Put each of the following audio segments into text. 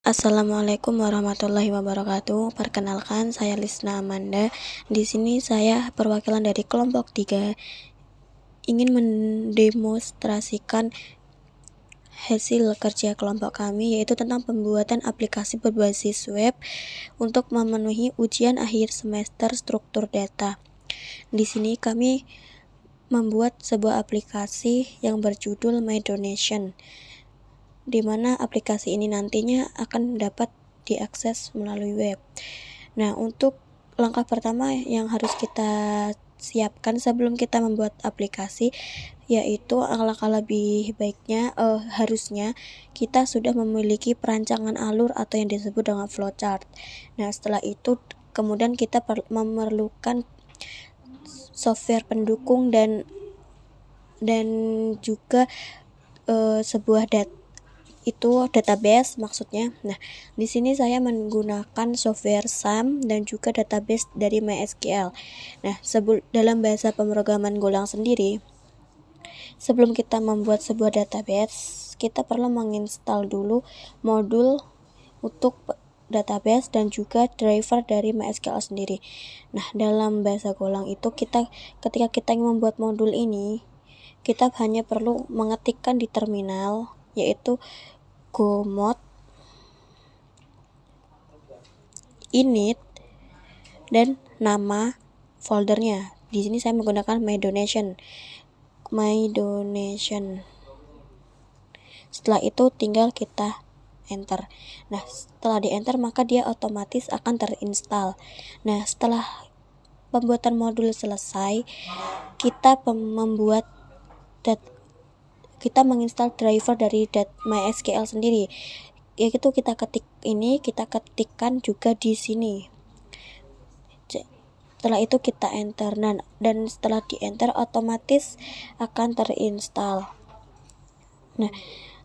Assalamualaikum warahmatullahi wabarakatuh. Perkenalkan, saya Lisna Amanda. Di sini saya perwakilan dari kelompok 3 ingin mendemonstrasikan hasil kerja kelompok kami, yaitu tentang pembuatan aplikasi berbasis web untuk memenuhi ujian akhir semester struktur data. Di sini kami membuat sebuah aplikasi yang berjudul My Donation, di mana aplikasi ini nantinya akan dapat diakses melalui web. Nah, untuk langkah pertama yang harus kita siapkan sebelum kita membuat aplikasi, yaitu alangkah lebih baiknya harusnya kita sudah memiliki perancangan alur atau yang disebut dengan flowchart. Nah, setelah itu kemudian kita memerlukan software pendukung dan juga sebuah database maksudnya. Nah, di sini saya menggunakan software SAM dan juga database dari MySQL. Nah, dalam bahasa pemrograman Golang sendiri, sebelum kita membuat sebuah database, kita perlu menginstal dulu modul untuk database dan juga driver dari MySQL sendiri. Nah, dalam bahasa Golang itu ketika kita ingin membuat modul ini, kita hanya perlu mengetikkan di terminal, yaitu go mode init dan nama foldernya. Di sini saya menggunakan My Donation. Setelah itu tinggal kita enter. Nah, setelah di enter maka dia otomatis akan terinstall. Nah, setelah pembuatan modul selesai, kita menginstal driver dari MySQL sendiri, yaitu kita ketikkan juga di sini. Setelah itu kita enter, dan setelah di enter otomatis akan terinstall. Nah,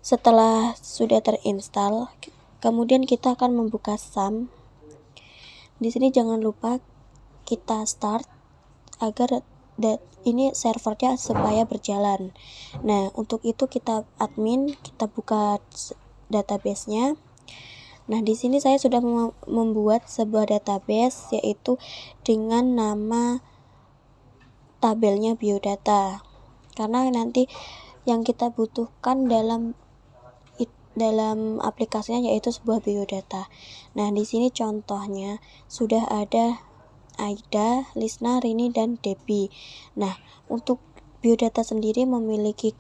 setelah sudah terinstall, kemudian kita akan membuka SAM. Di sini jangan lupa kita start agar ini servernya supaya berjalan. Nah, untuk itu kita admin, kita buka database-nya. Nah, di sini saya sudah membuat sebuah database, yaitu dengan nama tabelnya biodata. Karena nanti yang kita butuhkan dalam aplikasinya yaitu sebuah biodata. Nah, di sini contohnya sudah ada Aida, Lisna, Rini, dan Debbie. Nah, untuk biodata sendiri memiliki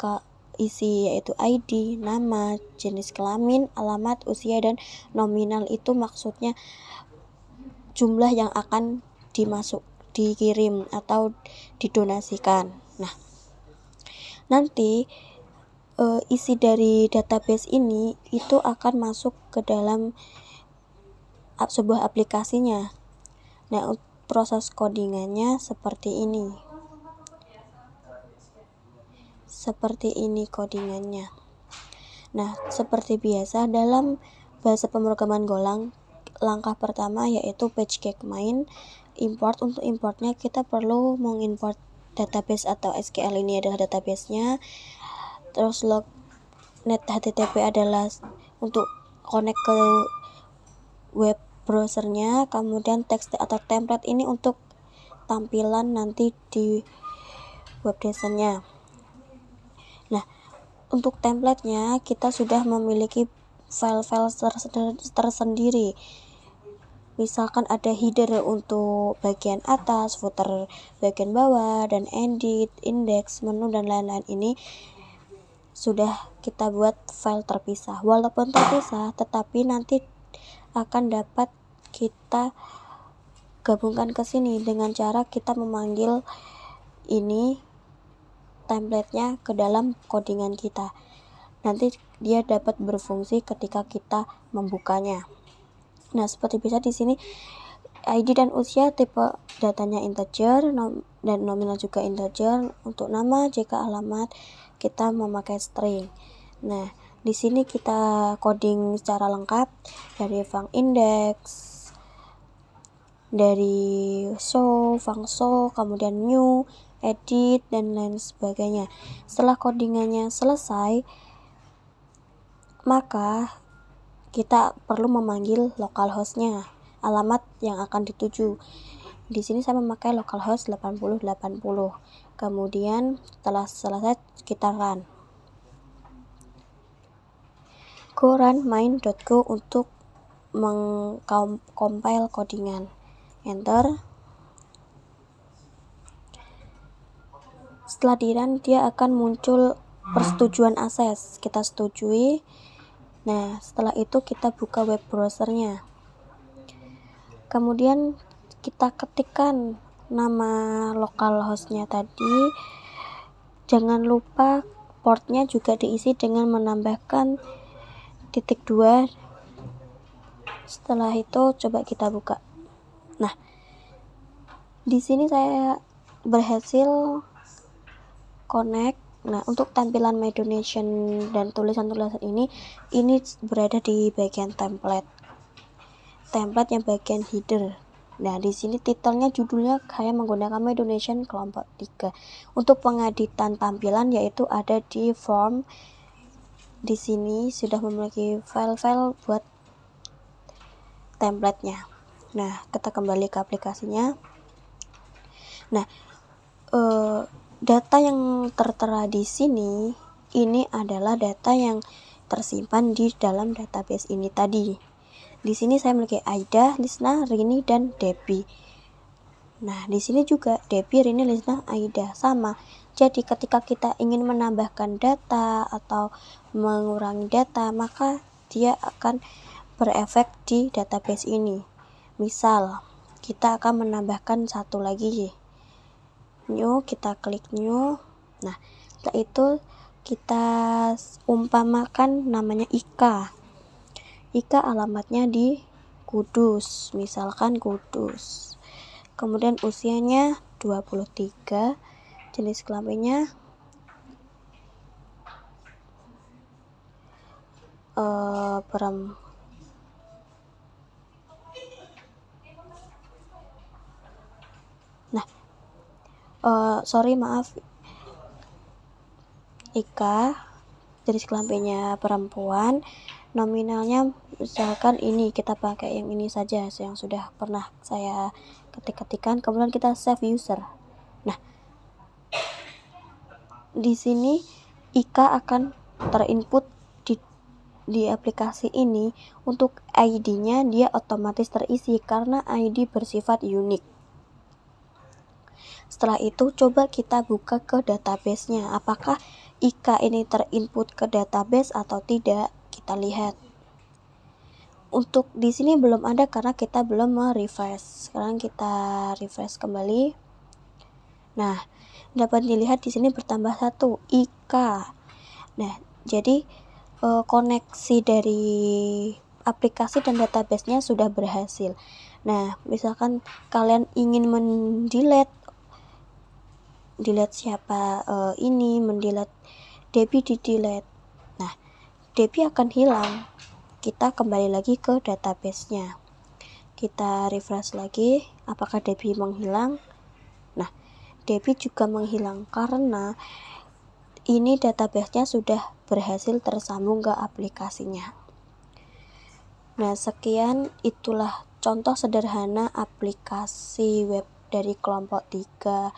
isi yaitu ID, nama, jenis kelamin, alamat, usia, dan nominal. Itu maksudnya jumlah yang akan dikirim atau didonasikan. Nah, nanti isi dari database ini itu akan masuk ke dalam sebuah aplikasinya. Nah, proses codingannya seperti ini codingannya. Nah, seperti biasa dalam bahasa pemrograman Golang, langkah pertama yaitu page main import. Untuk importnya kita perlu mengimport database atau SQL, ini adalah databasenya. Terus lognet HTTP adalah untuk connect ke web browsernya. Kemudian teks atau template ini untuk tampilan nanti di web desainnya. Nah, untuk templatenya kita sudah memiliki file-file tersendiri. Misalkan ada header untuk bagian atas, footer bagian bawah, dan edit, index, menu, dan lain-lain. Ini sudah kita buat file terpisah. Walaupun terpisah, tetapi nanti akan dapat kita gabungkan ke sini dengan cara kita memanggil ini template-nya ke dalam codingan kita. Nanti dia dapat berfungsi ketika kita membukanya. Nah, seperti bisa di sini ID dan usia tipe datanya integer, dan nominal juga integer. Untuk nama, jika alamat kita memakai string. Nah, di sini kita coding secara lengkap dari func index, dari func kemudian new, edit, dan lain sebagainya. Setelah codingannya selesai, maka kita perlu memanggil localhost-nya, alamat yang akan dituju. Di sini saya memakai localhost 8080. Kemudian setelah selesai kita run. Go run main.go untuk mengcompile codingan. Enter. Setelah di run, dia akan muncul persetujuan akses. Kita setujui. Nah, setelah itu kita buka web browsernya. Kemudian kita ketikkan nama localhost-nya tadi. Jangan lupa portnya juga diisi dengan menambahkan *2. Setelah itu coba kita buka. Nah, di sini saya berhasil connect. Nah, untuk tampilan My Donation dan tulisan-tulisan ini berada di bagian template yang bagian header. Nah, di sini titelnya, judulnya saya menggunakan My Donation kelompok 3. Untuk pengeditan tampilan yaitu ada di form. Di sini sudah memiliki file-file buat template-nya. Nah, kita kembali ke aplikasinya. Nah, data yang tertera di sini ini adalah data yang tersimpan di dalam database ini tadi. Di sini saya memiliki Aida, Lisna, Rini, dan Debbie. Nah, di sini juga Debbie, Rini, Lisna, Aida sama. Jadi ketika kita ingin menambahkan data atau mengurangi data, maka dia akan berefek di database ini. Misal, kita akan menambahkan satu lagi. New, kita klik new. Nah, setelah itu kita umpamakan namanya Ika. Ika alamatnya di Kudus, misalkan Kudus. Kemudian usianya 23, jenis kelaminnya Ika, jenis kelaminnya perempuan, nominalnya misalkan ini, kita pakai yang ini saja yang sudah pernah saya ketik-ketikan. Kemudian kita save user. Nah, di sini Ika akan terinput di aplikasi ini. Untuk ID-nya dia otomatis terisi karena ID bersifat unik. Setelah itu coba kita buka ke database-nya. Apakah Ika ini terinput ke database atau tidak? Kita lihat. Untuk di sini belum ada karena kita belum merefresh. Sekarang kita refresh kembali. Nah, dapat dilihat di sini bertambah 1 Ika. Nah, jadi koneksi dari aplikasi dan database-nya sudah berhasil. Nah, misalkan kalian ingin mendelete siapa mendelete Debbie di delete. Nah, Debbie akan hilang. Kita kembali lagi ke database-nya. Kita refresh lagi, apakah Debbie menghilang? Nah, Debbie juga menghilang karena ini database-nya sudah berhasil tersambung ke aplikasinya. Nah, sekian itulah contoh sederhana aplikasi web dari kelompok 3.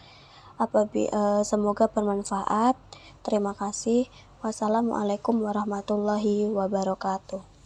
Semoga bermanfaat. Terima kasih. Wassalamualaikum warahmatullahi wabarakatuh.